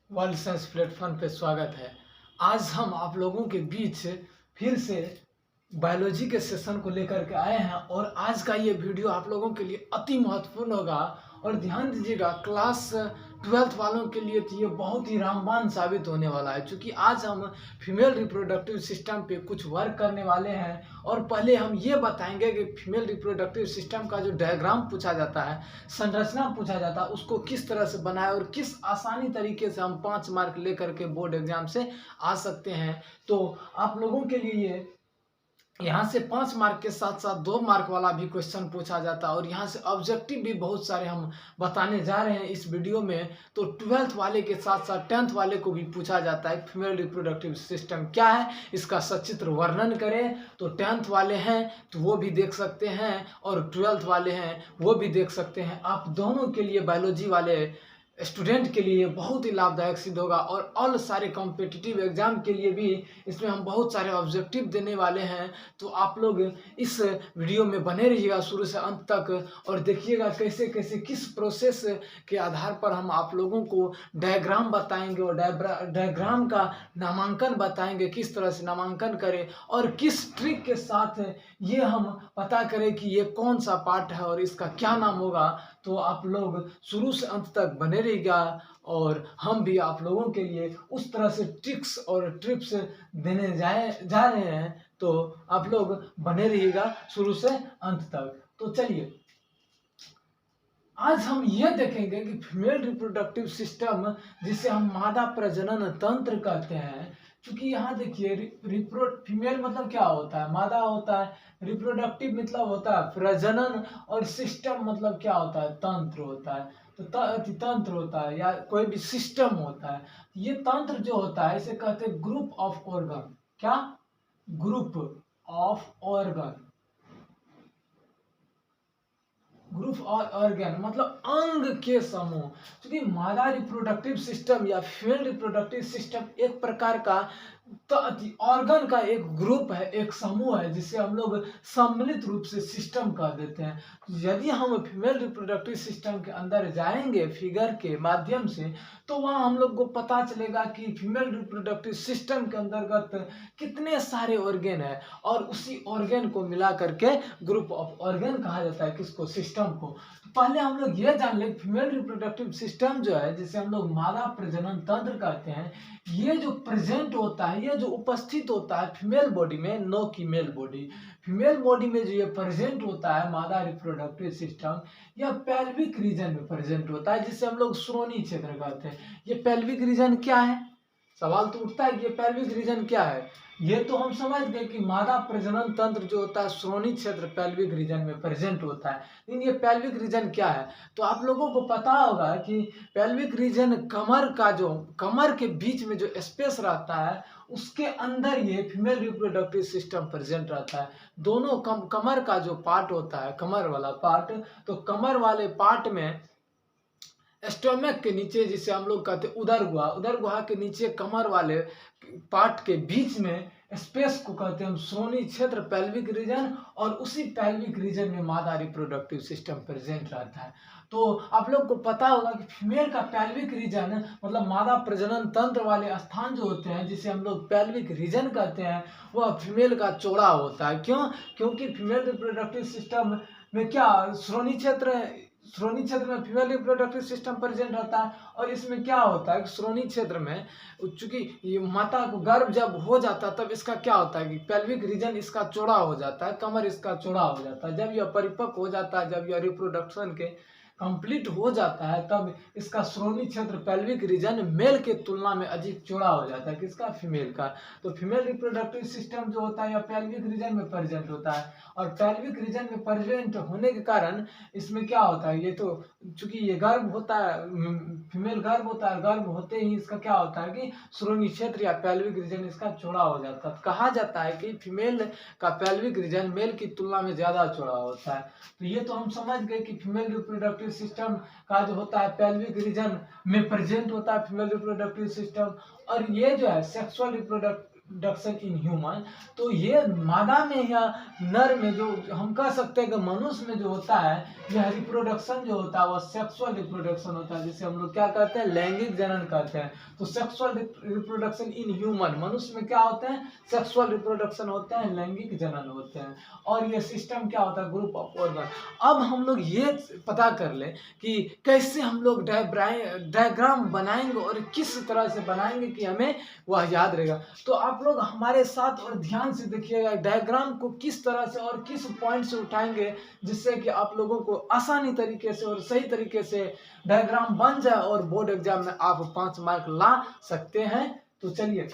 World science platform पे स्वागत है। आज हम आप लोगों के बीच फिर से बायोलॉजी के सेशन को लेकर के आए हैं और आज का ये वीडियो आप लोगों के लिए अति महत्वपूर्ण होगा। और ध्यान दीजिएगा, क्लास 12th वालों के लिए तो ये बहुत ही रामबाण साबित होने वाला है, क्योंकि आज हम फीमेल रिप्रोडक्टिव सिस्टम पे कुछ वर्क करने वाले हैं। और पहले हम ये बताएंगे कि फीमेल रिप्रोडक्टिव सिस्टम का जो डायग्राम पूछा जाता है, संरचना पूछा जाता है, उसको किस तरह से बनाए और किस आसानी तरीके से हम 5 मार्क लेकर के बोर्ड एग्जाम से आ सकते हैं। तो आप लोगों के लिए यहाँ से 5 मार्क के साथ साथ 2 मार्क वाला भी क्वेश्चन पूछा जाता है और यहाँ से ऑब्जेक्टिव भी बहुत सारे हम बताने जा रहे हैं इस वीडियो में। तो 12th वाले के साथ साथ 10th वाले को भी पूछा जाता है फीमेल रिप्रोडक्टिव सिस्टम क्या है, इसका सचित्र वर्णन करें। तो 10th वाले हैं तो वो भी देख सकते हैं और 12th वाले हैं वो भी देख सकते हैं। आप दोनों के लिए, बायोलॉजी वाले स्टूडेंट के लिए बहुत ही लाभदायक सिद्ध होगा और ऑल सारे कॉम्पिटिटिव एग्जाम के लिए भी इसमें हम बहुत सारे ऑब्जेक्टिव देने वाले हैं। तो आप लोग इस वीडियो में बने रहिएगा शुरू से अंत तक और देखिएगा कैसे कैसे किस प्रोसेस के आधार पर हम आप लोगों को डायग्राम बताएंगे और डायग्राम का नामांकन बताएंगे, किस तरह से नामांकन करें और किस ट्रिक के साथ ये हम पता करें कि ये कौन सा पार्ट है और इसका क्या नाम होगा। तो आप लोग शुरू से अंत तक बने रहिएगा और हम भी आप लोगों के लिए उस तरह से ट्रिक्स और टिप्स देने जा रहे हैं। तो आप लोग बने रहिएगा शुरू से अंत तक। तो चलिए, आज हम ये देखेंगे कि फीमेल रिप्रोडक्टिव सिस्टम, जिसे हम मादा प्रजनन तंत्र कहते हैं, क्योंकि यहाँ देखिए फीमेल मतलब क्या होता है, मादा होता है, रिप्रोडक्टिव मतलब होता है प्रजनन, और सिस्टम मतलब क्या होता है, तंत्र होता है। तो तंत्र होता है या कोई भी सिस्टम होता है। ये तंत्र जो होता है इसे कहते हैं ग्रुप ऑफ ऑर्गन। क्या? Group of organ. ग्रुप और ऑर्गन मतलब अंग के समूह। क्योंकि मादा रिप्रोडक्टिव सिस्टम या फीमेल रिप्रोडक्टिव सिस्टम एक प्रकार का ऑर्गन का एक ग्रुप है, एक समूह है, जिसे हम लोग सम्मिलित रूप से सिस्टम कह देते हैं। यदि हम फीमेल रिप्रोडक्टिव सिस्टम के अंदर जाएंगे फिगर के माध्यम से, तो वहाँ हम लोग को पता चलेगा कि फीमेल रिप्रोडक्टिव सिस्टम के अंतर्गत कितने सारे ऑर्गन है और उसी ऑर्गन को मिला करके ग्रुप ऑफ ऑर्गन कहा जाता है। किसको? सिस्टम को। तो पहले हम लोग ये जान ले, फीमेल रिप्रोडक्टिव सिस्टम जो है, जिसे हम लोग मादा प्रजनन तंत्र कहते हैं, ये जो प्रेजेंट होता है, ये जो उपस्थित होता है फीमेल बॉडी में, नो की मेल बॉडी, फीमेल बॉडी में जो ये प्रेजेंट होता है मादा रिप्रोडक्टिव सिस्टम, यह पेल्विक रीजन में प्रेजेंट होता है, जिसे हम लोग श्रोणि क्षेत्र कहते हैं। ये पेल्विक रीजन क्या है? सवाल तो उठता है कि ये पेल्विक रीजन क्या है। ये तो हम समझ गए कि मादा प्रजनन तंत्र जो होता है श्रोणि क्षेत्र पेल्विक रीजन में प्रेजेंट होता है। लेकिन ये पेल्विक रीजन क्या है? तो आप लोगों को पता होगा कि पेल्विक रीजन कमर का, जो कमर के बीच में जो स्पेस रहता है, उसके अंदर ये फीमेल रिप्रोडक्टिव सिस्टम प्रेजेंट रहता है। दोनों कमर का जो पार्ट होता है, कमर वाला पार्ट, तो कमर वाले पार्ट में स्टोमक के नीचे, जिसे हम लोग कहते हैं उदर गुहा, उदर गुहा के नीचे कमर वाले पार्ट के बीच में स्पेस को कहते हैं हम श्रोणि क्षेत्र, पेल्विक रीजन, और उसी पेल्विक रीजन में मादा रिप्रोडक्टिव सिस्टम प्रेजेंट रहता है। तो आप लोग को पता होगा कि फीमेल का पेल्विक रीजन मतलब मादा प्रजनन तंत्र वाले स्थान जो होते हैं, जिसे हम लोग पेल्विक रीजन कहते हैं, वह फीमेल का चौड़ा होता है। क्यों? क्योंकि फीमेल रिप्रोडक्टिव सिस्टम में क्या, श्रोणि क्षेत्र में फीमेल रिप्रोडक्टिव सिस्टम प्रेजेंट रहता है। और इसमें क्या होता है कि श्रोणि क्षेत्र में, चूंकि ये माता को गर्भ जब हो जाता है, तब इसका क्या होता है कि पेल्विक रीजन इसका चौड़ा हो जाता है, कमर इसका चौड़ा हो जाता है। जब यह परिपक्व हो जाता है, जब यह रिप्रोडक्शन के कंप्लीट हो जाता है, तब इसका श्रोणि क्षेत्र पेल्विक रीजन मेल के तुलना में अधिक चौड़ा हो जाता है। किसका? फीमेल का। तो फीमेल रिप्रोडक्टिव सिस्टम जो होता है यह पेल्विक रीजन में प्रेजेंट होता है। और पेल्विक रीजन में प्रेजेंट होने के कारण इसमें क्या होता है, ये तो चूंकि ये गर्भ होता है, फीमेल गर्भ होता है, गर्भ होते ही इसका क्या होता है कि श्रोणि क्षेत्र या पेल्विक रीजन इसका चौड़ा हो जाता है। कहा जाता है कि फीमेल का पेल्विक रीजन मेल की तुलना में ज्यादा चौड़ा होता है। तो ये तो हम समझ गए कि फीमेल रिप्रोडक्टिव सिस्टम का जो होता है पेल्विक रीजन में प्रेजेंट होता है फीमेल रिप्रोडक्टिव सिस्टम। और ये जो है सेक्सुअल रिप्रोडक्शन इन ह्यूमन, तो ये मादा में या नर में जो हम कह सकते हैं कि मनुष्य में जो होता है, यह रिप्रोडक्शन जो होता है वह सेक्सुअल रिप्रोडक्शन होता है, जिसे हम लोग क्या कहते हैं, लैंगिक जनन कहते हैं। तो सेक्सुअल रिप्रोडक्शन इन ह्यूमन, मनुष्य में क्या होते हैं, सेक्सुअल रिप्रोडक्शन होते हैं, लैंगिक जनन होते हैं। और ये सिस्टम क्या होता है, ग्रुप ऑफ ऑर्गन। अब हम लोग ये पता कर ले कि कैसे हम लोग डायग्राम बनाएंगे और किस तरह से बनाएंगे कि हमें वह याद रहेगा। तो आप लोग हमारे साथ और ध्यान से देखिएगा डायग्राम को किस तरह से और किस पॉइंट से उठाएंगे, जिससे कि आप लोगों को आसानी तरीके से और सही तरीके से डायग्राम बन जाए और बोर्ड एग्जाम में आप 5 मार्क ला सकते हैं। तो चलिए,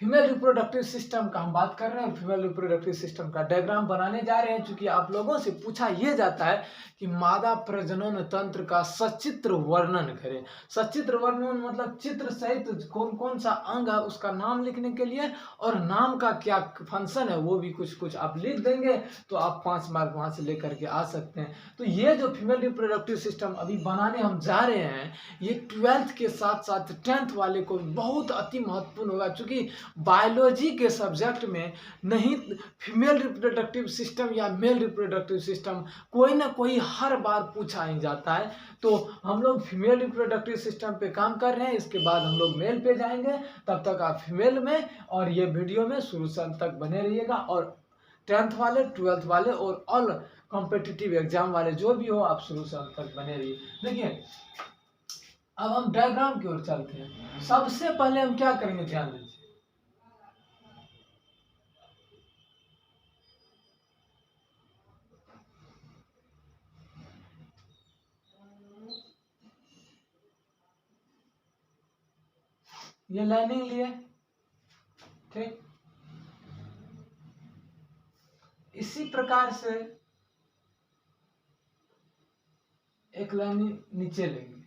फीमेल रिप्रोडक्टिव सिस्टम का हम बात कर रहे हैं। फीमेल रिप्रोडक्टिव सिस्टम का डायग्राम बनाने जा रहे हैं, क्योंकि आप लोगों से पूछा यह जाता है कि मादा प्रजनन तंत्र का सचित्र वर्णन करें। सचित्र वर्णन मतलब चित्र सहित कौन कौन सा अंग है उसका नाम लिखने के लिए, और नाम का क्या फंक्शन है वो भी कुछ कुछ आप लिख देंगे, तो आप 5 मार्क वहां से लेकर के आ सकते हैं। तो ये जो फीमेल रिप्रोडक्टिव सिस्टम अभी बनाने हम जा रहे हैं, ये 12th के साथ साथ 10th वाले को बहुत अति महत्वपूर्ण होगा, क्योंकि बायोलॉजी के सब्जेक्ट में नहीं फीमेल रिप्रोडक्टिव सिस्टम या मेल रिप्रोडक्टिव सिस्टम कोई ना कोई हर बार पूछा ही जाता है। तो हम लोग फीमेल रिप्रोडक्टिव सिस्टम पे काम कर रहे हैं, इसके बाद हम लोग मेल पे जाएंगे। तब तक आप फीमेल में और ये वीडियो में शुरू से अंत तक बने रहिएगा, और 10th वाले, 12th वाले और ऑल कॉम्पिटिटिव एग्जाम वाले जो भी हो, आप शुरू से अंत तक बने रहिए। देखिए, अब हम डायग्राम की ओर चलते हैं। सबसे पहले हम क्या करेंगे, ध्यान दीजिए। ये लाइनिंग लिए, ठीक, इसी प्रकार से एक लाइनिंग नीचे लेंगे,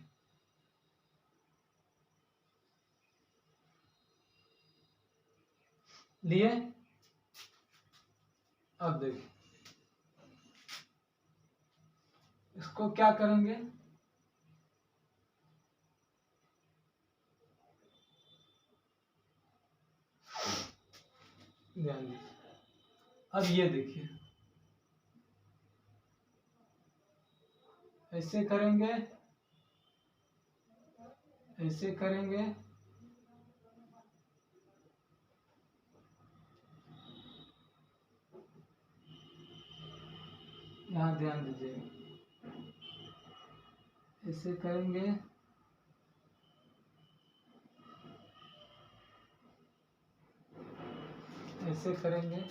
लिए। अब देखिए, इसको क्या करेंगे, ध्यान दीजिए। अब ये देखिए, ऐसे करेंगे, ऐसे करेंगे, यहाँ ध्यान दीजिए, ऐसे करेंगे, ऐसे करेंगे,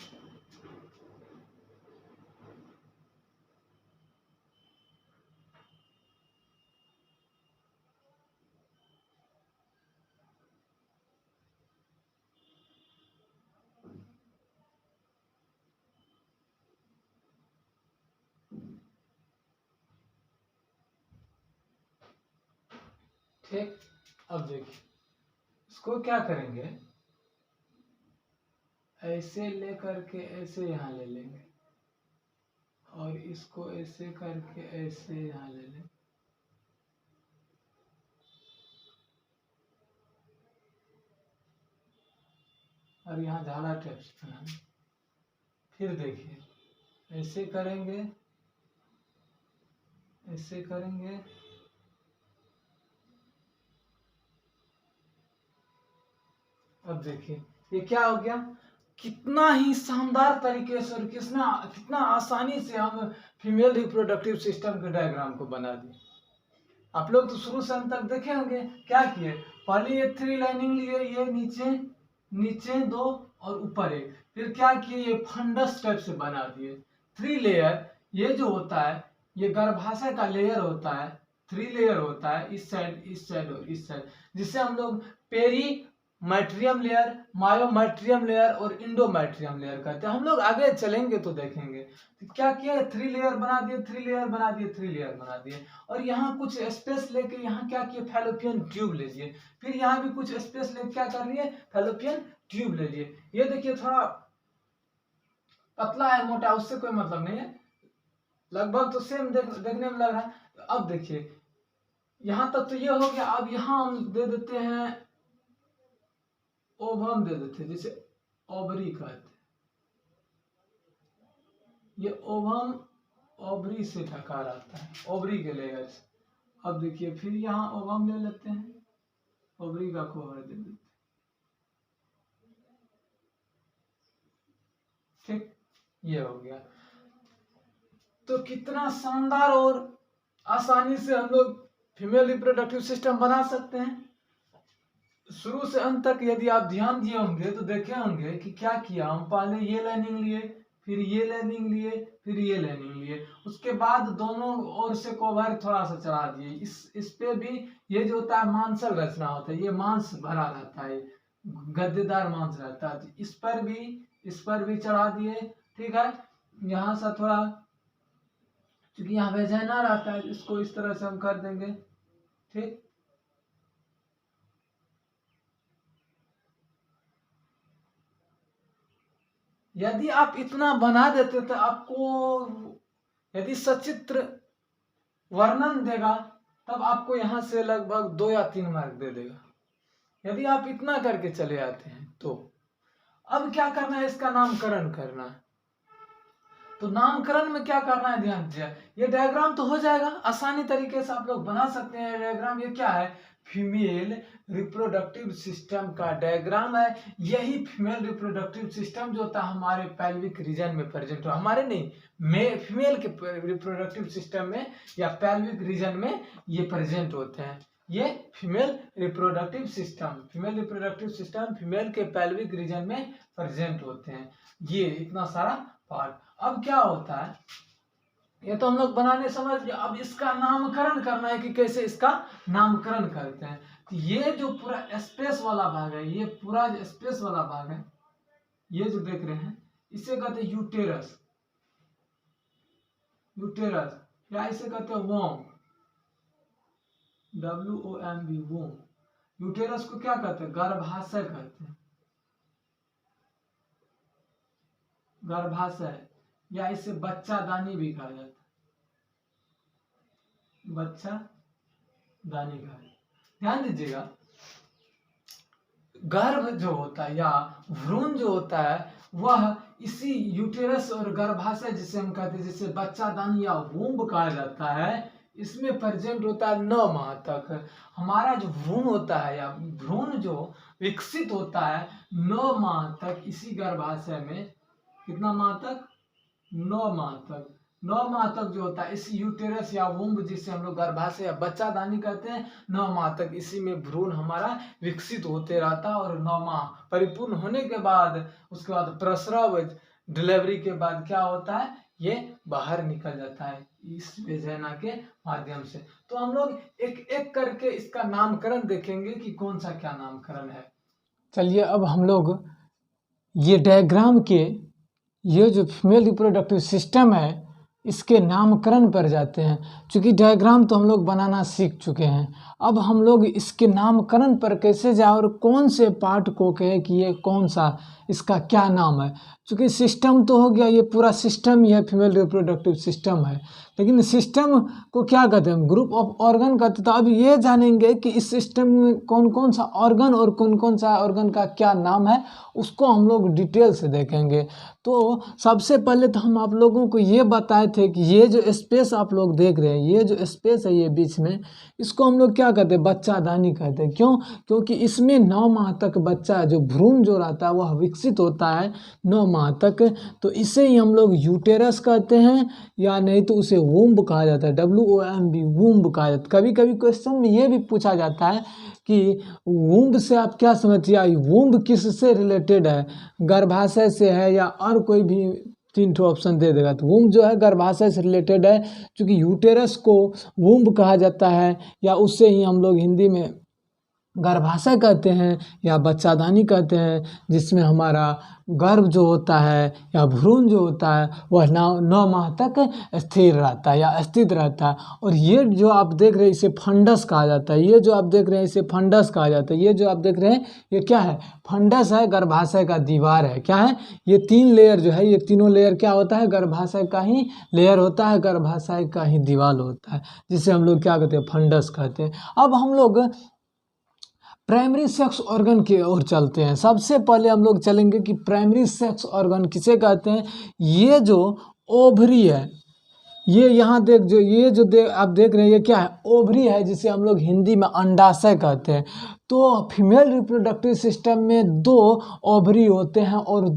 ठीक। अब देखिए, इसको क्या करेंगे, ऐसे लेकर के ऐसे यहाँ ले लेंगे, और इसको ऐसे करके ऐसे यहाँ ले लेंगे, और यहाँ झाला टेप्स बनाएंगे। फिर देखिए, ऐसे करेंगे, ऐसे करेंगे, अब देखिए ये क्या हो गया, कितना ही शानदार तरीके से और कितना कितना आसानी से हम फीमेल रिप्रोडक्टिव सिस्टम के डायग्राम को बना दिए। आप लोग तो शुरू से अंत तक देखे होंगे। क्या किए, पहले ये 3 लाइनिंग लिए, ये नीचे नीचे 2 और ऊपर 1, फिर क्या किए, ये फंडस टाइप से बना दिए। 3 लेयर, ये जो होता है ये गर्भाशय का लेयर होता है, 3 लेयर होता है, इस साइड, इस साइड और इस साइड, जिसे हम लोग पेरी मैट्रियम लेयर, मायोमैट्रियम लेयर और इंडोमैट्रियम लेयर कहते हैं। हम लोग आगे चलेंगे तो देखेंगे। तो क्या किया, 3 लेयर बना दिए, 3 लेयर बना दिए, 3 लेयर बना दिए, और यहाँ कुछ स्पेस लेके यहाँ क्या किए, फैलोपियन ट्यूब ले लिए। फिर यहाँ भी कुछ स्पेस लेके क्या कर लिए, फैलोपियन ट्यूब ले लिए। ये देखिए, थोड़ा पतला है मोटा, उससे कोई मतलब नहीं है, लगभग तो सेम देखने में लग रहा है। अब देखिए, यहाँ तक तो ये हो गया। अब यहाँ हम दे देते हैं ओवम दे देते, जैसे ओवरी कहते, ये ओवम ओवरी से ढका रहता है, ओवरी के लेयर से। अब देखिए फिर यहाँ ओवम ले लेते हैं, ओवरी का कोहर दे देते, ठीक, ये हो गया। तो कितना शानदार और आसानी से हम लोग फीमेल रिप्रोडक्टिव सिस्टम बना सकते हैं। शुरू से अंत तक यदि आप ध्यान दिए होंगे तो देखे होंगे कि क्या किया, हम पहले ये लाइनिंग लिए, फिर ये लाइनिंग लिए, फिर ये लाइनिंग लिए, उसके बाद दोनों ओर से कवर थोड़ा सा चढ़ा दिए। इस पे भी ये जो होता है मांसल रचना होता है, ये मांस भरा रहता है, गद्देदार मांस रहता है। इस पर भी चढ़ा दिए, ठीक है। यहाँ से थोड़ा, क्योंकि यहाँ वेजाइना रहता है, इसको इस तरह से हम कर देंगे, ठीक। यदि आप इतना बना देते तो आपको यदि सचित्र वर्णन देगा तब आपको यहाँ से लगभग 2 या 3 मार्क दे देगा, यदि आप इतना करके चले आते हैं तो। अब क्या करना है, इसका नामकरण करना है। तो नामकरण में क्या करना है, ध्यान दीजिए। ये डायग्राम तो हो जाएगा, आसानी तरीके से आप लोग बना सकते हैं डायग्राम। ये क्या है, फीमेल रिप्रोडक्टिव सिस्टम का डायग्राम है। यही फीमेल रिप्रोडक्टिव सिस्टम जो होता है हमारे पेल्विक रीजन में प्रेजेंट हो, हमारे नहीं, फीमेल के रिप्रोडक्टिव सिस्टम में या पेल्विक रीजन में ये प्रेजेंट होते हैं। ये फीमेल रिप्रोडक्टिव सिस्टम फीमेल के पेल्विक रीजन में प्रेजेंट होते हैं। ये इतना सारा पार्ट। अब क्या होता है, ये तो हम लोग बनाने समझ गए। अब इसका नामकरण करना है कि कैसे इसका नामकरण करते हैं। तो ये जो पूरा स्पेस वाला भाग है, ये पूरा जो स्पेस वाला भाग है, ये जो देख रहे हैं, इसे कहते हैं यूटेरस, या इसे कहते हैं वोम, WOMB, वोम। यूटेरस को क्या कहते हैं, गर्भाशय कहते हैं, गर्भाशय, या इसे बच्चादानी भी कहा जाता है, बच्चादानी कहा जाता है। ध्यान दीजिएगा, गर्भ जो होता है या भ्रूण जो होता है वह इसी यूटेरस और गर्भाशय जिसे हम कहते हैं, जिसे बच्चादानी या वूम्ब कहा जाता है, इसमें प्रेजेंट होता है 9 माह तक। हमारा जो भ्रूण होता है या भ्रूण जो विकसित होता है 9 माह तक इसी गर्भाशय में। कितना माह तक, 9 माह तक। 9 माह तक जो होता है इस यूटेरस या वुम्ब जिसे हम लोग गर्भाशय या बच्चादानी कहते हैं, 9 माह तक इसी में भ्रूण हमारा विकसित होते रहता है। और 9 माह परिपूर्ण होने के बाद, उसके बाद प्रसव, डिलीवरी के बाद क्या होता है, ये बाहर निकल जाता है इस वेजाइना के माध्यम से। तो हम लोग एक एक करके इसका नामकरण देखेंगे कि कौन सा क्या नामकरण है। चलिए अब हम लोग ये डायग्राम के, ये जो फीमेल रिप्रोडक्टिव सिस्टम है, इसके नामकरण पर जाते हैं। क्योंकि डायग्राम तो हम लोग बनाना सीख चुके हैं, अब हम लोग इसके नामकरण पर कैसे जाए और कौन से पार्ट को कहे कि ये कौन सा, इसका क्या नाम है। क्योंकि सिस्टम तो हो गया, ये पूरा सिस्टम ही है, फीमेल रिप्रोडक्टिव सिस्टम है, लेकिन सिस्टम को क्या कहते हैं, ग्रुप ऑफ ऑर्गन कहते हैं। तो अब ये जानेंगे कि इस सिस्टम में कौन कौन सा ऑर्गन और कौन कौन सा ऑर्गन का क्या नाम है, उसको हम लोग डिटेल से देखेंगे। तो सबसे पहले तो हम आप लोगों को ये बताए थे कि ये जो स्पेस आप लोग देख रहे हैं, ये जो स्पेस है ये बीच में, इसको हम लोग क्या कहते हैं, बच्चादानी कहते हैं। क्यों, क्योंकि इसमें 9 माह तक बच्चा जो भ्रूण जो रहता है वह विकसित होता है 9 माह तक। तो इसे ही हम लोग यूटेरस कहते हैं, या नहीं तो उसे वुम्ब कहा जाता है, WOMB, वुम्ब कहा जाता है। कभी कभी क्वेश्चन में ये भी पूछा जाता है कि वुम्ब से आप क्या समझते हैं, वुम्ब किससे रिलेटेड है, गर्भाशय से है या और कोई भी 3 ठो ऑप्शन दे देगा। तो वुम्ब जो है गर्भाशय से रिलेटेड है, क्योंकि यूटेरस को वुम्ब कहा जाता है, या उससे ही हम लोग हिंदी में गर्भाशय कहते हैं या बच्चादानी कहते हैं, जिसमें हमारा गर्भ जो होता है या भ्रूण जो होता है वह 9 माह तक स्थिर रहता है या स्थित रहता है। और ये जो आप देख रहे हैं इसे फंडस कहा जाता है, ये जो आप देख रहे हैं इसे फंडस कहा जाता है। ये जो आप देख रहे हैं ये क्या है, फंडस है, गर्भाशय का दीवार है। क्या है, ये 3 लेयर जो है, ये तीनों लेयर क्या होता है, गर्भाशय का ही लेयर होता है, गर्भाशय का ही दीवार होता है, जिसे हम लोग क्या कहते हैं, फंडस कहते हैं। अब हम लोग प्राइमरी सेक्स ऑर्गन की ओर चलते हैं। सबसे पहले हम लोग चलेंगे कि प्राइमरी सेक्स ऑर्गन किसे कहते हैं। ये जो ओवरी है, ये यहाँ आप देख रहे हैं, ये क्या है, ओवरी है, जिसे हम लोग हिंदी में अंडाशय कहते हैं। तो फीमेल रिप्रोडक्टिव सिस्टम में 2 ओवरी होते हैं और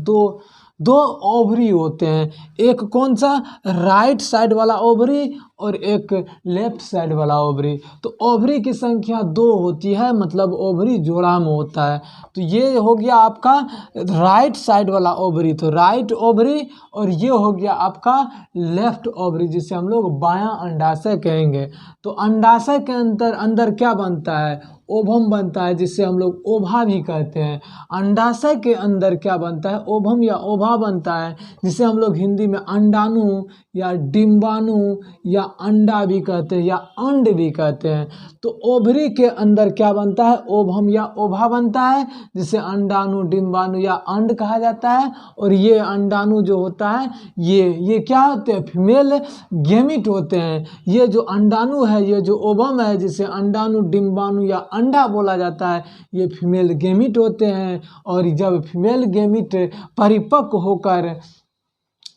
दो ओवरी होते हैं। एक कौन सा, राइट साइड वाला ओवरी और एक लेफ्ट साइड वाला ओवरी। तो ओवरी की संख्या 2 होती है, मतलब ओवरी जोड़ा में होता है। तो ये हो गया आपका राइट साइड वाला ओवरी, तो राइट ओवरी, और ये हो गया आपका लेफ्ट ओवरी, जिसे हम लोग बायां अंडाशय कहेंगे। तो अंडाशय के अंदर क्या बनता है, ओवम बनता है, जिसे हम लोग ओभा भी कहते हैं। अंडाशय के अंदर क्या बनता है, ओवम या ओभा बनता है, जिसे हम लोग हिंदी में अंडाणु या डिम्बाणु या अंडा भी कहते हैं या अंड भी कहते हैं। तो ओवरी के अंदर क्या बनता है, ओवम या ओभा बनता है, जिसे अंडाणु, डिम्बाणु या अंड कहा जाता है। और ये अंडाणु जो होता है, ये क्या होते हैं, फीमेल गेमिट होते हैं। ये जो अंडाणु है, ये जो ओवम है, जिसे अंडाणु, डिम्बाणु या अंडा बोला जाता है, ये फीमेल गेमिट होते हैं। और जब फीमेल गेमिट परिपक्व होकर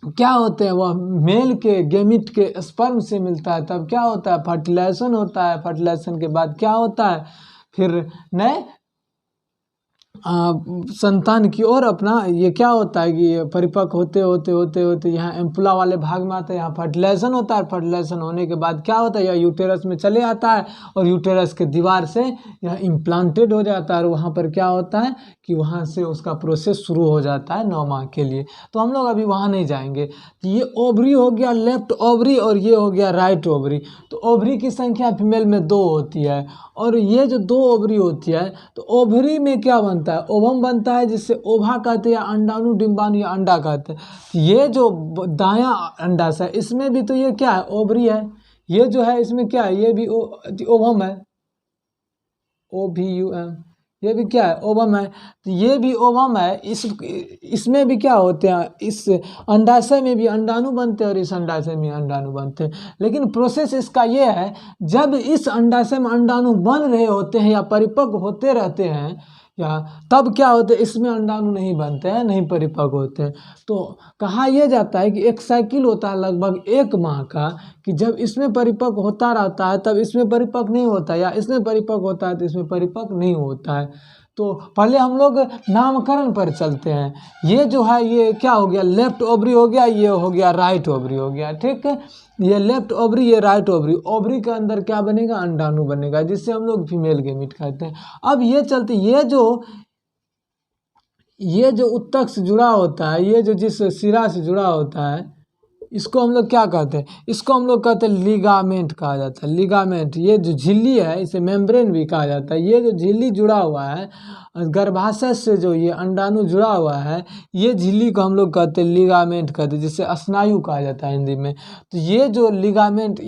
क्या होते हैं, वह मेल के गेमिट के स्पर्म से मिलता है, तब क्या होता है, फर्टिलाइजेशन होता है। फर्टिलाइजेशन के बाद क्या होता है, फिर नए संतान की ओर अपना, ये क्या होता है कि ये परिपक्व होते यहाँ एम्पुला वाले भाग में आता है, यहाँ फर्टिलाइजेशन होता है। फर्टिलाइजेशन होने के बाद क्या होता है, यह यूटेरस में चले आता है और यूटेरस के दीवार से यह इम्प्लांटेड हो जाता है। और वहाँ पर क्या होता है कि वहाँ से उसका प्रोसेस शुरू हो जाता है 9 माह के लिए। तो हम लोग अभी वहाँ नहीं जाएंगे। तो ये ओवरी हो गया लेफ्ट ओवरी और ये हो गया राइट ओवरी। तो ओवरी की संख्या फीमेल में 2 होती है और ये जो 2 ओवरी होती है, तो ओवरी में क्या बनता है, ओवम बनता है, जिससे ओभा कहते हैं या अंडाणु, डिम्बाणु या अंडा कहते हैं। ये जो दायां अंडाशय है, इसमें भी तो ये क्या है, ओवरी है। ये जो है इसमें क्या है, ये भी ओवम है, OVUM, ये भी क्या है, ओवम है। तो ये भी ओवम है। इसमें भी क्या होते हैं, इस अंडाशय में भी अंडाणु बनते हैं और इस अंडाशय में अंडाणु बनते हैं। लेकिन प्रोसेस इसका ये है, जब इस अंडाशय में अंडाणु बन रहे होते हैं या परिपक्व होते रहते हैं, या तब क्या होते हैं, इसमें अंडाणु नहीं बनते हैं, नहीं परिपक्व होते हैं। तो कहा यह जाता है कि एक साइकिल होता है लगभग 1 माह का, कि जब इसमें परिपक्व होता रहता है तब इसमें परिपक्व नहीं होता, या इसमें परिपक्व होता है तो इसमें परिपक्व नहीं होता है। तो पहले हम लोग नामकरण पर चलते हैं। ये जो है, ये क्या हो गया, लेफ्ट ओवरी हो गया, ये हो गया राइट ओवरी हो गया, ठीक है। ये लेफ्ट ओवरी, ये राइट ओवरी। ओवरी के अंदर क्या बनेगा, अंडाणु बनेगा, जिससे हम लोग फीमेल गेमिट कहते हैं। अब ये चलते, ये जो उत्तक से जुड़ा होता है, ये जो जिस सिरा से जुड़ा होता है, इसको हम लोग क्या कहते हैं, इसको हम लोग कहते हैं लिगामेंट कहा जाता है, लिगामेंट। ये जो झिल्ली है, इसे मेम्ब्रेन भी कहा जाता है। ये जो झिल्ली जुड़ा हुआ है गर्भाशय से, जो ये अंडाणु जुड़ा हुआ है, ये झिल्ली को हम लोग कहते हैं लिगामेंट कहते हैं, जिसे स्नायु कहा जाता है हिंदी में। तो ये जो लिगामेंट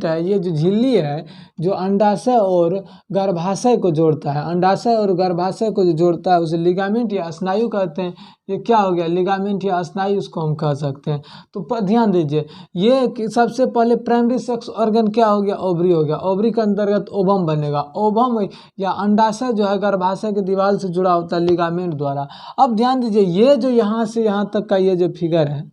है, ये जो झिल्ली है, जो अंडाशय और गर्भाशय को जोड़ता है, अंडाशय और गर्भाशय को जो जोड़ता है, उसे लिगामेंट या स्नायु कहते हैं। ये क्या हो गया, लिगामेंट या स्नायु, उसको हम कह सकते हैं। तो ध्यान दीजिए, ये सबसे पहले प्राइमरी सेक्स ऑर्गन क्या हो गया, ओवरी हो गया। ओवरी के अंतर्गत ओवम बनेगा। ओवम या अंडाशय जो है गर्भाशय के दीवार से जुड़ा होता है लिगामेंट द्वारा। अब ध्यान दीजिए, ये जो यहाँ से यहाँ तक का ये जो फिगर है,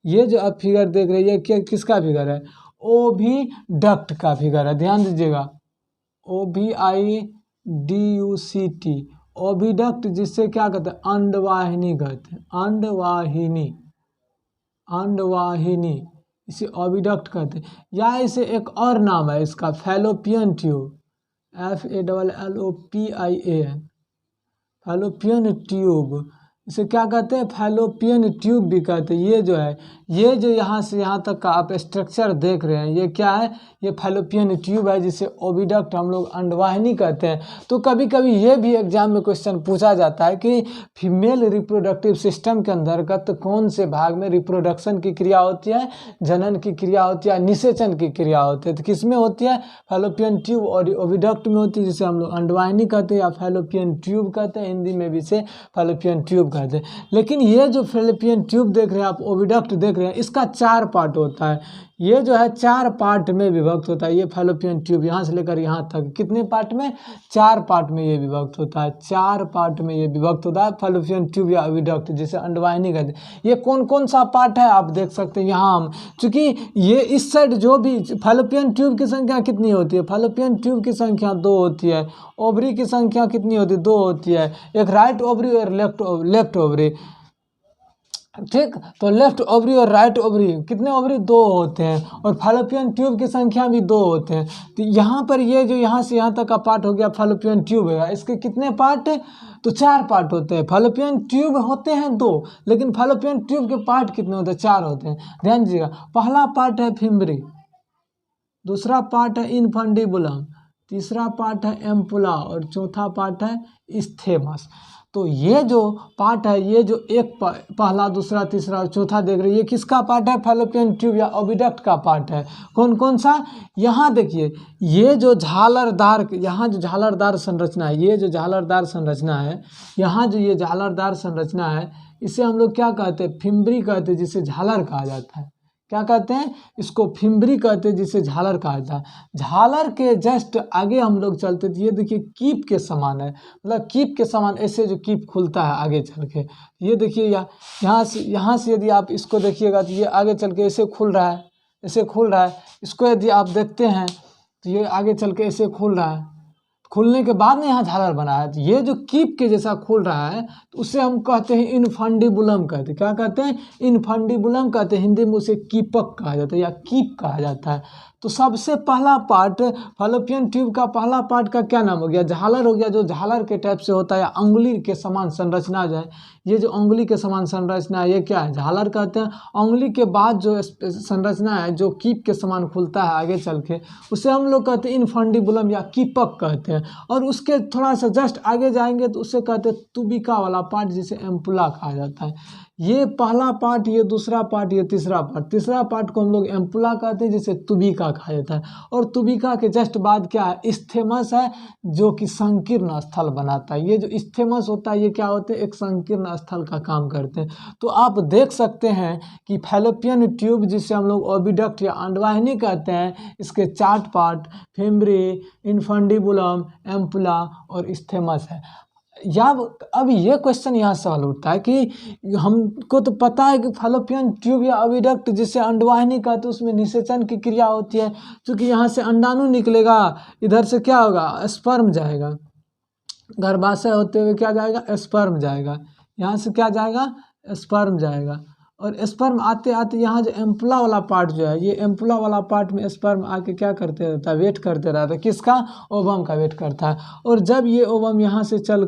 ये जो आप फिगर देख रहे हैं, ये किसका फिगर है, ओविडक्ट का फिगर है। ध्यान दीजिएगा, OVIDUCT, ओविडक्ट, जिससे क्या कहते हैं, अंडवाहिनी कहते हैं, अंडवाहिनी, इसे ओविडक्ट कहते हैं। या इसे एक और नाम है इसका, fallopian tube, FALLOPIAN, fallopian tube, इसे क्या कहते हैं, फैलोपियन ट्यूब भी कहते हैं। ये जो है, ये जो यहाँ से यहाँ तक का आप स्ट्रक्चर देख रहे हैं, ये क्या है, ये फैलोपियन ट्यूब है, जिसे ओविडक्ट हम लोग अंडवाहिनी कहते हैं। तो कभी कभी ये भी एग्जाम में क्वेश्चन पूछा जाता है कि फीमेल रिप्रोडक्टिव सिस्टम के अंतर्गत कौन से भाग में रिप्रोडक्शन की क्रिया होती है, जनन की क्रिया होती है, निषेचन की क्रिया होती है। तो किस में होती है, फैलोपियन ट्यूब और ओविडक्ट में होती है, जिसे हम लोग अंडवाहिनी कहते हैं या फैलोपियन ट्यूब कहते हैं, हिंदी में भी इसे फैलोपियन ट्यूब कहते हैं। लेकिन ये जो फैलोपियन ट्यूब देख रहे हैं आप, ओविडक्ट देख रहे हैं, इसका 4 पार्ट होता है। ये जो है 4 पार्ट में विभक्त होता है। ये फैलोपियन ट्यूब यहाँ से लेकर यहाँ तक कितने पार्ट में, 4 पार्ट में ये विभक्त होता है। 4 पार्ट में ये विभक्त होता है फैलोपियन ट्यूब या विडक्ट, जिसे अंडवाहिनी कहते हैं। ये कौन कौन सा पार्ट है आप देख सकते हैं यहाँ हम, चूँकि ये इस साइड जो भी फैलोपियन ट्यूब की संख्या कितनी होती है, फैलोपियन ट्यूब की संख्या 2 होती है। ओवरी की संख्या कितनी होती है, 2 होती है। एक राइट ओवरी और लेफ्ट ओवरी, ठीक। तो लेफ्ट ओवरी और राइट ओवरी कितने ओवरी, 2 होते हैं। और फैलोपियन ट्यूब की संख्या भी 2 होते हैं। तो यहाँ पर ये जो यहाँ से यहाँ तक का पार्ट हो गया फैलोपियन ट्यूब है, इसके कितने पार्ट, तो 4 पार्ट होते हैं। फैलोपियन ट्यूब होते हैं 2, लेकिन फैलोपियन ट्यूब के पार्ट कितने होते हैं, 4 होते हैं। ध्यान दीजिएगा, पहला पार्ट है फिम्बरी, दूसरा पार्ट है इनफंडिबुलम, तीसरा पार्ट है एम्पुला और चौथा पार्ट है इस्थेमस। तो ये जो पार्ट है, ये जो एक पहला दूसरा तीसरा और चौथा देख रहे हैं, ये किसका पार्ट है, फैलोपियन ट्यूब या ओविडक्ट का पार्ट है। कौन कौन सा, यहाँ देखिए, ये जो झालरदार, यहाँ जो झालरदार संरचना है, ये जो झालरदार संरचना है, यहाँ जो ये झालरदार संरचना है, इसे हम लोग क्या कहते हैं, फिम्बरी कहते हैं, जिसे झालर कहा जाता है। क्या कहते हैं, इसको फिम्बरी कहते हैं, जिसे झालर कहा जाता है। झालर के जस्ट आगे हम लोग चलते थे, ये देखिए कीप के समान है, मतलब कीप के समान ऐसे जो कीप खुलता है आगे चल के, ये देखिए यहाँ से यदि आप इसको देखिएगा तो ये आगे चल के ऐसे खुल रहा है, ऐसे खुल रहा है। इसको यदि आप देखते हैं तो ये आगे चल के ऐसे खुल रहा है, खुलने के बाद में यहाँ झालर बना है। तो ये जो कीप के जैसा खुल रहा है, तो उसे हम कहते हैं इनफंडिबुलम कहते हैं। क्या कहते हैं, इनफंडिबुलम कहते हैं। हिंदी में उसे कीपक कहा जाता है या कीप कहा जाता है। तो सबसे पहला पार्ट फैलोपियन ट्यूब का पहला पार्ट का क्या नाम हो गया, झालर हो गया, जो झालर के टाइप से होता है। अंगुली के समान संरचना जो है, ये जो अंगुली के समान संरचना है, ये क्या है, झालर कहते हैं। अंगुली के बाद जो संरचना है, जो कीप के समान खुलता है आगे चल के, उसे हम लोग कहते हैं इनफंडिबुलम या कीपक कहते हैं। और उसके थोड़ा सा जस्ट आगे जाएंगे तो उसे कहते हैं तुबिका वाला पार्ट, जिसे एम्पुला कहा जाता है। ये पहला पार्ट, ये दूसरा पार्ट, ये तीसरा पार्ट। तीसरा पार्ट को हम लोग एम्पुला कहते हैं, जिसे तुबिका कहा जाता है। और तुबिका के जस्ट बाद क्या है, इस्थेमस है, जो कि संकीर्ण स्थल बनाता है। ये जो इस्थेमस होता है, ये क्या होते हैं, एक संकीर्ण स्थल का काम करते हैं। तो आप देख सकते हैं कि फैलोपियन ट्यूब, जिसे हम लोग ओविडक्ट या अंडवाहिनी कहते हैं, इसके 4 पार्ट फिम्बरी, इनफंडिबुलम, एम्पुला और इस्थेमस है। या अब ये क्वेश्चन यहाँ सवाल उठता है कि हमको तो पता है कि फैलोपियन ट्यूब या ओविडक्ट, जिसे अंडवाहिनी कहते हैं, उसमें निषेचन की क्रिया होती है। क्योंकि यहाँ से अंडाणु निकलेगा, इधर से क्या होगा, स्पर्म जाएगा, गर्भाशय होते हुए क्या जाएगा, स्पर्म जाएगा। यहाँ से क्या जाएगा, स्पर्म जाएगा। और स्पर्म आते आते यहाँ जो एम्पुला वाला पार्ट जो है, ये एम्पुला वाला पार्ट में स्पर्म आके क्या करते रहता है, वेट करते रहता है। किसका, ओवम का वेट करता है। और जब ये ओवम यहाँ से चल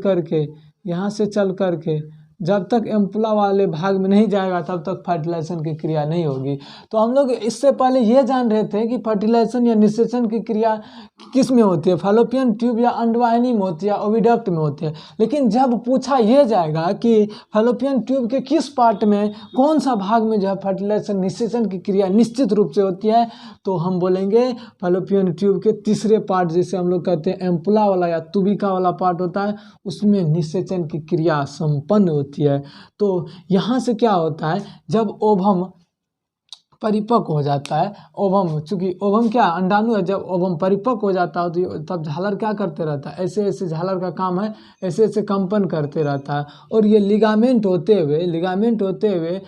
करके जब तक एम्पुला वाले भाग में नहीं जाएगा, तब तक फर्टिलाइजेशन की क्रिया नहीं होगी। तो हम लोग इससे पहले ये जान रहे थे कि फर्टिलाइजेशन या निषेचन की क्रिया किस में होती है, फैलोपियन ट्यूब या अंडवाहिनी में होती है, ओविडक्ट में होती है। लेकिन जब पूछा ये जाएगा कि फैलोपियन ट्यूब के किस पार्ट में, कौन सा भाग में जो है फर्टिलाइजेशन निषेचन की क्रिया निश्चित रूप से होती है, तो हम बोलेंगे फैलोपियन ट्यूब के तीसरे पार्ट, जिसे हम लोग कहते हैं एम्पुला वाला या तुबिका वाला पार्ट होता है, उसमें निषेचन की क्रिया संपन्न होती है। तो यहाँ से क्या होता है, जब ओवम परिपक्व हो जाता है, ओवम, चूँकि ओवम क्या अंडाणु है, जब ओवम परिपक्व हो जाता है तो तब झालर क्या करते रहता है, ऐसे ऐसे झालर का काम है, ऐसे ऐसे कंपन करते रहता है। और ये लिगामेंट होते हुए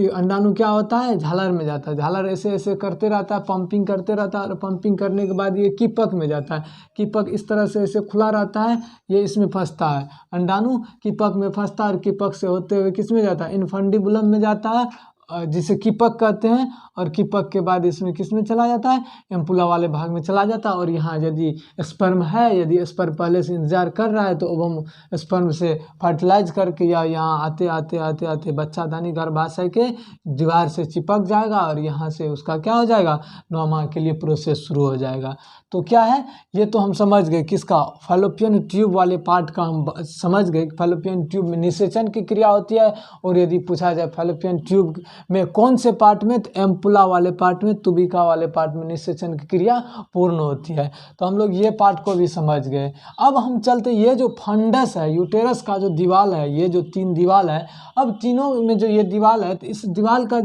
अंडाणु क्या होता है, झालर में जाता है। झालर ऐसे ऐसे करते रहता है, पंपिंग करते रहता है, और पंपिंग करने के बाद ये कीपक में जाता है। कीपक इस तरह से ऐसे खुला रहता है, ये इसमें फंसता है, अंडाणु कीपक में फंसता है, और कीपक से होते हुए किस में जाता है, इनफंडिबुलम में जाता है, जिसे कीपक कहते हैं। और कीपक के बाद इसमें किस में चला जाता है, एम्पुला वाले भाग में चला जाता है। और यहाँ यदि स्पर्म है, यदि स्पर्म पहले से इंतजार कर रहा है, तो ओवम स्पर्म से फर्टिलाइज करके या यहाँ आते आते आते आते बच्चादानी गर्भाशय के दीवार से चिपक जाएगा, और यहाँ से उसका क्या हो जाएगा, 9 माह के लिए प्रोसेस शुरू हो जाएगा। तो क्या है, ये तो हम समझ गए किसका, फैलोपियन ट्यूब वाले पार्ट का हम समझ गए। फैलोपियन ट्यूब में निषेचन की क्रिया होती है। और यदि पूछा जाए फैलोपियन ट्यूब में कौन से पार्ट में, तो एम्पुला वाले पार्ट में, तुबिका वाले पार्ट में निषेचन की क्रिया पूर्ण होती है। तो हम लोग ये पार्ट को भी समझ गए। अब हम चलते, ये जो फंडस है, यूटेरस का जो दीवाल है, ये जो 3 दीवाल है, अब तीनों में जो ये दीवाल है, तो इस दीवाल का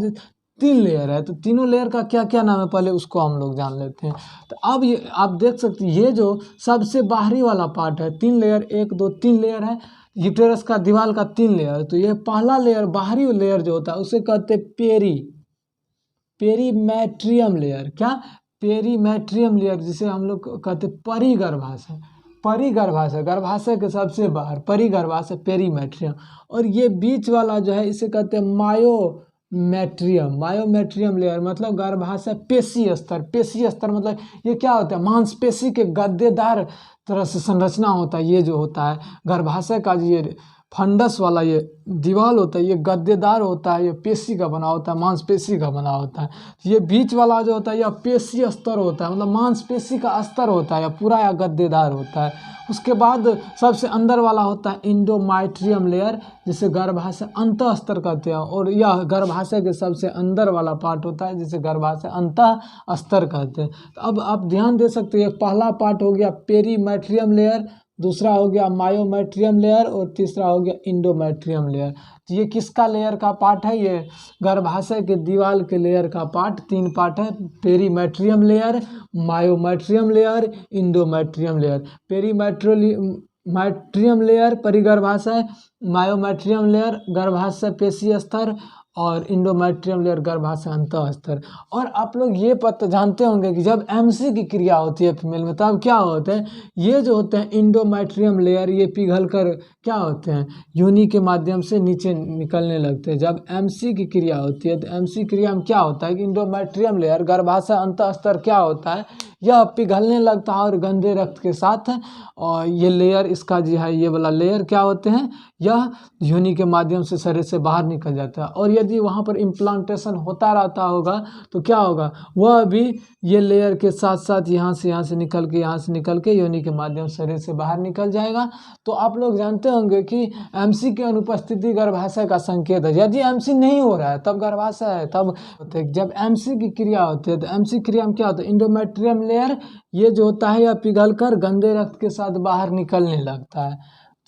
3 लेयर है, तो तीनों लेयर का क्या क्या नाम है पहले उसको हम लोग जान लेते हैं। तो अब ये आप देख सकते हैं, ये जो सबसे बाहरी वाला पार्ट है, 3 लेयर, 1 2 3 लेयर है यूटेरस का, दीवार का 3 लेयर। तो ये पहला लेयर, बाहरी लेयर जो होता है उसे कहते हैं पेरीमेट्रियम लेयर। क्या? पेरीमेट्रियम लेयर, जिसे हम लोग कहते हैं परिगर्भाशय। परिगर्भाशय, गर्भाशय के सबसे बाहर परिगर्भाशय, पेरीमेट्रियम। और ये बीच वाला जो है इसे कहते हैं मायोमेट्रियम लेयर, मतलब गर्भाशय पेशी स्तर। पेशी स्तर मतलब ये क्या होता है, मांसपेशी के गद्देदार तरह से संरचना होता है। ये जो होता है गर्भाशय का, ये फंडस वाला ये दीवार होता है, ये गद्देदार होता है, ये पेशी का बना होता है, मांसपेशी का बना होता है। ये बीच वाला जो होता है यह पेशी स्तर होता है, मतलब मांसपेशी का स्तर होता है, या पूरा या गद्देदार होता है। उसके बाद सबसे अंदर वाला होता है इंडोमेट्रियम लेयर, जिसे गर्भाशय अंत स्तर कहते हैं। और यह गर्भाशय के सबसे अंदर वाला पार्ट होता है, जिसे गर्भाशय अंत स्तर कहते हैं। तो अब आप ध्यान दे सकते हैं, पहला पार्ट हो गया पेरीमेट्रियम लेयर, दूसरा हो गया मायोमेट्रियम लेयर, और तीसरा हो गया इंडोमेट्रियम लेयर। तो ये किसका लेयर का पार्ट है? ये गर्भाशय के दीवार के लेयर का पार्ट। 3 पार्ट है, perimetrium layer, myometrium layer, endometrium layer. Perimetrium layer परिगर्भाशय, मायोमेट्रियम लेयर गर्भाशय पेशी स्तर, और इंडोमेट्रियम लेयर गर्भाशय अंतः स्तर। और आप लोग ये पता जानते होंगे कि जब एमसी की क्रिया होती है फीमेल में, तब क्या होते हैं, ये जो होते हैं इंडोमेट्रियम लेयर, ये पिघल कर क्या होते हैं, योनि के माध्यम से नीचे निकलने लगते हैं। जब एमसी की क्रिया होती है, तो एमसी क्रिया में क्या होता है कि इंडोमेट्रियम लेयर गर्भाशय अंतः स्तर क्या होता है, यह पिघलने लगता है और गंदे रक्त के साथ। और ये लेयर, इसका जो है ये वाला लेयर क्या होते हैं, यह योनि के माध्यम से शरीर से बाहर निकल जाता है। और यदि वहाँ पर इम्प्लांटेशन होता रहता होगा तो क्या होगा, वह भी ये लेयर के साथ साथ यहाँ से निकल के योनि के माध्यम से शरीर से बाहर निकल जाएगा। तो आप लोग जानते होंगे कि एमसी की अनुपस्थिति गर्भाशय का संकेत है। यदि एमसी नहीं हो रहा है तब गर्भाशय है। तब जब एमसी की क्रिया होती है, तो एमसी क्रिया में क्या होता है, इंडोमेट्रियम लेयर ये जो होता है यह पिघलकर गंदे रक्त के साथ बाहर निकलने लगता है।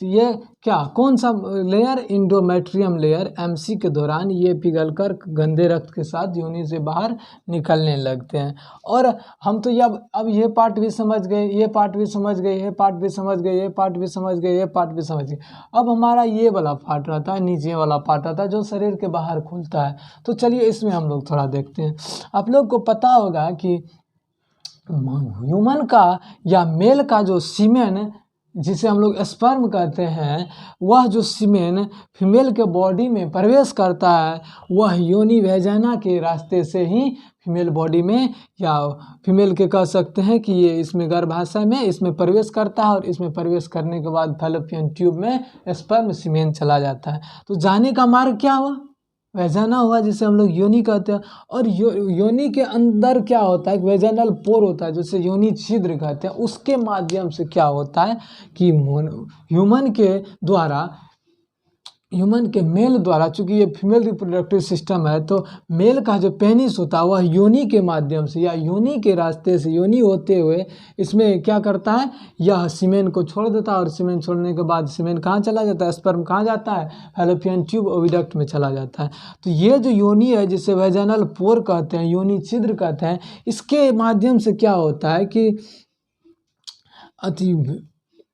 तो ये क्या, कौन सा लेयर, इंडोमेट्रियम लेयर, एमसी के दौरान ये पिघलकर गंदे रक्त के साथ योनि से बाहर निकलने लगते हैं। और हम तो अब ये पार्ट भी समझ गए, ये पार्ट भी समझ गए, ये पार्ट भी समझ गए, ये पार्ट भी समझ गए, ये पार्ट भी समझ गए। अब हमारा ये वाला पार्ट रहता है, नीचे वाला पार्ट रहता है, जो शरीर के बाहर खुलता है। तो चलिए इसमें हम लोग थोड़ा देखते हैं। आप लोग को पता होगा कि ह्यूमन का या मेल का जो सीमेन, जिसे हम लोग स्पर्म कहते हैं, वह जो सीमेन फीमेल के बॉडी में प्रवेश करता है, वह योनि वैजाइना के रास्ते से ही फीमेल बॉडी में, या फीमेल के कह सकते हैं कि ये इसमें गर्भाशय में इसमें प्रवेश करता है, और इसमें प्रवेश करने के बाद फैलोपियन ट्यूब में स्पर्म सीमेन चला जाता है। तो जाने का मार्ग क्या हुआ, वैजाइना हुआ, जिसे हम लोग योनि कहते हैं। और योनि के अंदर क्या होता है, वेजाइनल पोर होता है, जिसे योनि छिद्र कहते हैं। उसके माध्यम से क्या होता है कि ह्यूमन के मेल द्वारा, चूंकि ये फीमेल रिप्रोडक्टिव सिस्टम है, तो मेल का जो पेनिस होता है वह योनि के माध्यम से या योनि के रास्ते से, योनि होते हुए इसमें क्या करता है, यह सीमेन को छोड़ देता है। और सीमेन छोड़ने के बाद सीमेन कहाँ चला जाता है, स्पर्म कहाँ जाता है, फैलोपियन ट्यूब ओविडक्ट में चला जाता है। तो ये जो योनि है, जिसे वेजाइनल पोर कहते हैं, योनि छिद्र कहते हैं, इसके माध्यम से क्या होता है कि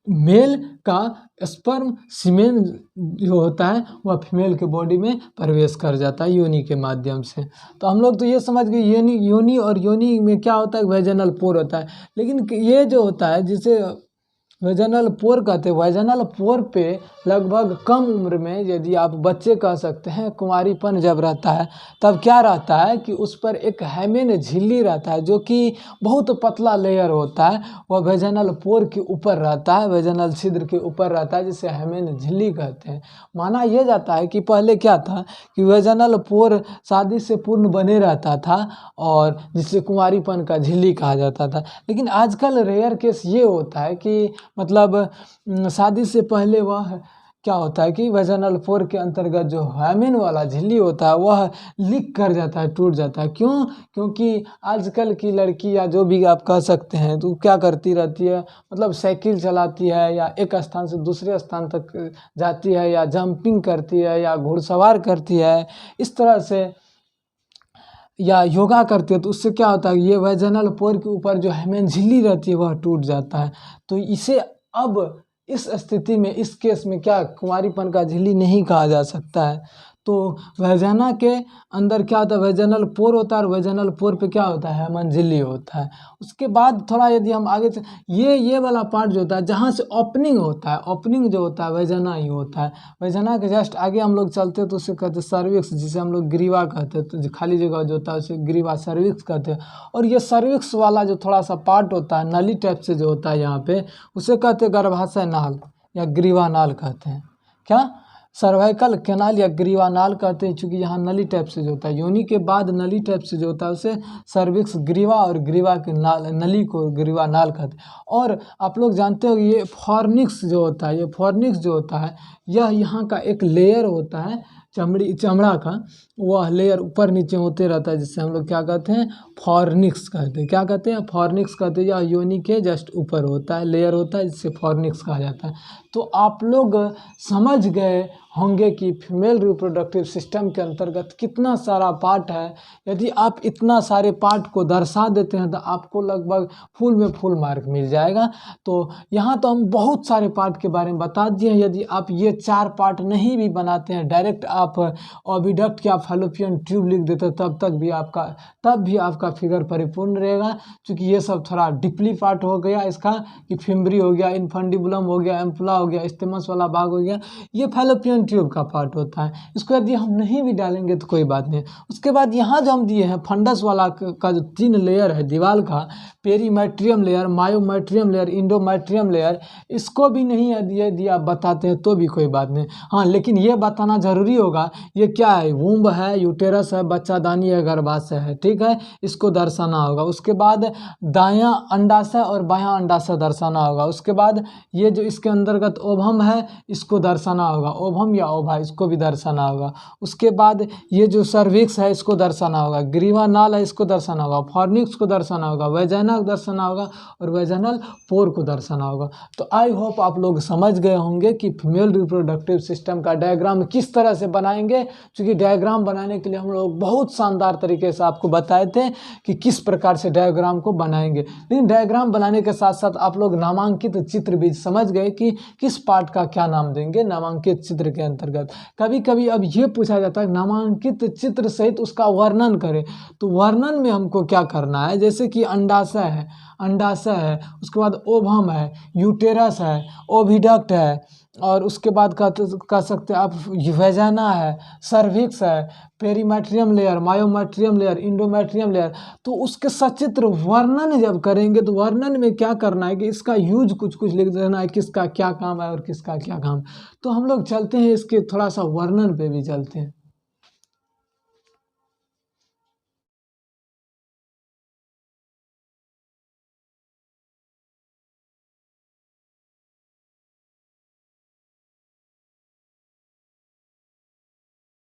मेल का स्पर्म सीमेन जो होता है वह फीमेल के बॉडी में प्रवेश कर जाता है योनि के माध्यम से। तो हम लोग तो ये समझ गए योनि और योनि में क्या होता है, वेजाइनल पोर होता है। लेकिन ये जो होता है जिसे वेजाइनल पोर कहते हैं, वेजाइनल पोर पे लगभग कम उम्र में, यदि आप बच्चे कह सकते हैं, कुंवारीपन जब रहता है तब क्या रहता है कि उस पर एक हैमेन झिल्ली रहता है, जो कि बहुत पतला लेयर होता है, वह वेजाइनल पोर के ऊपर रहता है, वेजाइनल छिद्र के ऊपर रहता है, जिसे हैमेन झिल्ली कहते हैं। माना यह जाता है कि पहले क्या था कि वेजाइनल पोर शादी से पूर्ण बने रहता था, और जिसे कुंवारीपन का झिल्ली कहा जाता था। लेकिन आजकल रेयर केस ये होता है कि मतलब शादी से पहले वह क्या होता है कि वेजाइनल पोर के अंतर्गत जो हैमेन वाला झिल्ली होता है वह लीक कर जाता है, टूट जाता है। क्यों? क्योंकि आजकल की लड़की या जो भी आप कह सकते हैं, तो क्या करती रहती है, मतलब साइकिल चलाती है, या एक स्थान से दूसरे स्थान तक जाती है, या जंपिंग करती है, या घुड़सवार करती है। इस तरह से या योगा करते हैं तो उससे क्या होता है, ये वैजनल पोर के ऊपर जो हेमन झिल्ली रहती है वह टूट जाता है। तो इसे अब इस स्थिति में, इस केस में क्या कुंवारीपन का झिल्ली नहीं कहा जा सकता है। तो वैजाना के अंदर क्या होता है, वैजनल पोर होता है और वैजनल पोर पे क्या होता है, हेमन झिल्ली होता है। उसके बाद थोड़ा यदि हम आगे से ये वाला पार्ट जो होता है जहाँ से ओपनिंग होता है, ओपनिंग जो होता है वैजना ही होता है। वैजना के जस्ट आगे हम लोग चलते हैं तो उसे कहते हैं सर्विक्स, जिसे हम लोग ग्रीवा कहते हैं। तो जो खाली जगह जो होता है उसे ग्रीवा सर्विक्स कहते हैं। और ये सर्विक्स वाला जो थोड़ा सा पार्ट होता है नली टाइप से जो होता है यहाँ पे, उसे कहते हैं गर्भाशय नाल या ग्रीवा नाल कहते हैं। क्या, सर्वाइकल कैनाल या ग्रीवा नाल कहते हैं, चूँकि यहाँ नली टाइप से जो होता है, योनि के बाद नली टाइप से जो होता है उसे सर्विक्स ग्रीवा, और ग्रीवा के नाल, नली को ग्रीवा नाल कहते हैं। और आप लोग जानते हो ये फॉर्निक्स जो होता है, ये फॉर्निक्स जो होता है यह यहाँ का एक लेयर होता है चमड़ा का, वह लेयर ऊपर नीचे होते रहता है, जिससे हम लोग क्या कहते हैं, फॉर्निक्स कहते हैं। क्या कहते हैं, फॉर्निक्स कहते हैं। यह योनि के जस्ट ऊपर होता है, लेयर होता है, जिससे फॉर्निक्स कहा जाता है। तो आप लोग समझ गए होंगे कि फीमेल रिप्रोडक्टिव सिस्टम के अंतर्गत कितना सारा पार्ट है। यदि आप इतना सारे पार्ट को दर्शा देते हैं तो आपको लगभग फुल में फुल मार्क मिल जाएगा। तो यहाँ तो हम बहुत सारे पार्ट के बारे में बता दिए हैं। यदि आप ये 4 पार्ट नहीं भी बनाते हैं, डायरेक्ट आप ओविडक्ट या फैलोपियन ट्यूब लिख देते हैं, तब भी आपका फिगर परिपूर्ण रहेगा। क्योंकि ये सब थोड़ा डीपली पार्ट हो गया इसका, कि फिम्बरी हो गया, इन्फंडिबुलम हो गया, एम्पुला हो गया, स्टेमस वाला भाग हो गया, ये फैलोपियन ट्यूब का पार्ट होता है। इसको यदि हम नहीं भी डालेंगे तो कोई बात नहीं। उसके बाद यहाँ जो हम दिए हैं फंडस वाला का जो 3 लेयर है दीवार का, perimetrium layer, myometrium layer, endometrium layer, इसको भी नहीं यदि आप बताते हैं तो भी कोई बात नहीं। हाँ, लेकिन ये बताना जरूरी होगा ये क्या है, वुम्ब है, यूटेरस है, बच्चादानी है, गर्भाशय है, ठीक है, इसको दर्शाना होगा। उसके बाद दायां अंडाशय और बायां अंडाशय दर्शाना होगा। उसके बाद ये जो इसके अंतर्गत ओवम है इसको दर्शाना होगा, ओवम या ओवा, इसको भी दर्शाना होगा। उसके बाद ये जो सर्विक्स है इसको दर्शाना होगा, ग्रीवा नाल है इसको दर्शाना होगा, फॉर्निक्स को दर्शाना होगा, वैजाना को दर्शाना होगा और वैजानल पोर को दर्शाना होगा। तो आई होप आप लोग समझ गए होंगे कि फीमेल रिप्रोडक्टिव सिस्टम का डायग्राम किस तरह से बनाएंगे। क्योंकि डायग्राम बनाने के लिए हम लोग बहुत शानदार तरीके से आपको बताए थे कि किस प्रकार से डायग्राम को बनाएंगे। लेकिन डायग्राम बनाने के साथ साथ आप लोग नामांकित चित्र भी समझ गए कि किस पार्ट का क्या नाम देंगे नामांकित चित्र के अंतर्गत। कभी कभी अब ये पूछा जाता है नामांकित चित्र सहित उसका वर्णन करें, तो वर्णन में हमको क्या करना है, जैसे कि अंडाशय है, उसके बाद ओवम है, यूटेरस है, ओविडक्ट है, और उसके बाद कह सकते हैं आप वैजाना है, सर्विक्स है, perimetrium layer, myometrium layer, endometrium layer. तो उसके सचित्र वर्णन जब करेंगे तो वर्णन में क्या करना है कि इसका यूज कुछ लिख देना है, किसका क्या काम है और किसका क्या काम। तो हम लोग चलते हैं इसके थोड़ा सा वर्णन पे भी चलते हैं।